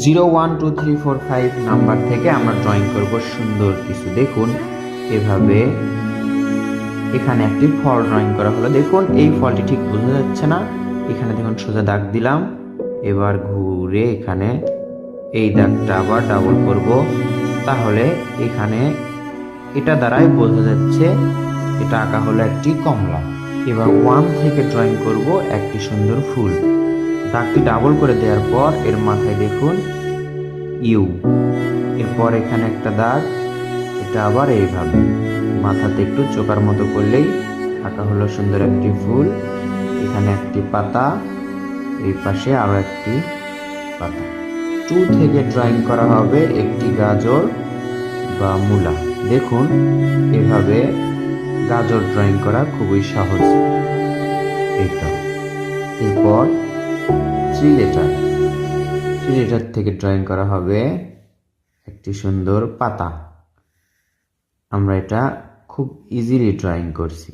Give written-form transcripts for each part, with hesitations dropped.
0 1 2 3 4 5 number থেকে আমরা drawing করব সুন্দর কিছু। দেখুন এভাবে এখানে একটি ফল ড্রয়িং করা হলো। দেখুন এই ফলটি ঠিক বোঝা যাচ্ছে না, এখানে দেখুন সোজা দাগ দিলাম। এবার ঘুরে এখানে এই দাগটা আবার ডাবল করব, তাহলে এখানে এটা দ্বারাই বোঝা যাচ্ছে এটা আঁকা হলো একটি কমলা। এবার 1 থেকে ড্রয়িং করব একটি সুন্দর ফুল। দাগটি ডাবল করে দেওয়ার পর এর মাথায় দেখুন ইউ, এরপর এখানে একটা দাগ, এটা আবার এইভাবে মাথাতে একটু চোকার মতো করলেই আঁকা হলো সুন্দর একটি ফুল। এখানে একটি পাতা, এই পাশে আরো একটি পাতা। 2 থেকে ড্রয়িং করা হবে একটি গাজর বা মূলা। দেখুন এভাবে গাজর ড্রয়িং করা খুবই সহজ। এইটা এরপর 3 লেটার থেকে ড্রয়িং করা হবে একটি সুন্দর পাতা। আমরা এটা খুব ইজিলি ড্রয়িং করছি।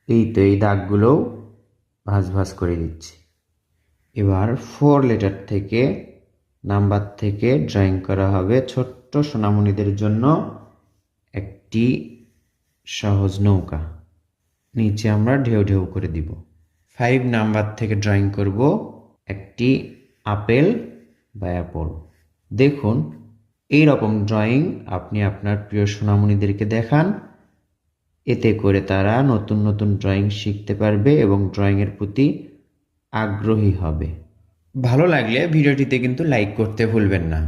এই তো এই দাগগুলোও ভাঁজ ভাঁজ করে দিচ্ছি। এবার 4 লেটার থেকে নাম্বার থেকে ড্রয়িং করা হবে ছোট্ট সোনামণিদের জন্য একটি সহজ নৌকা। নিচে আমরা ঢেউ ঢেউ করে দিব। 5 নাম্বার থেকে ড্রয়িং করব একটি আপেল বা অ্যাপল। দেখুন এই রকম ড্রয়িং আপনি আপনার প্রিয় সোনামণিদেরকে দেখান, এতে করে তারা নতুন নতুন ড্রয়িং শিখতে পারবে এবং ড্রয়িংয়ের প্রতি আগ্রহী হবে। ভালো লাগলে ভিডিওটিতে কিন্তু লাইক করতে ভুলবেন না।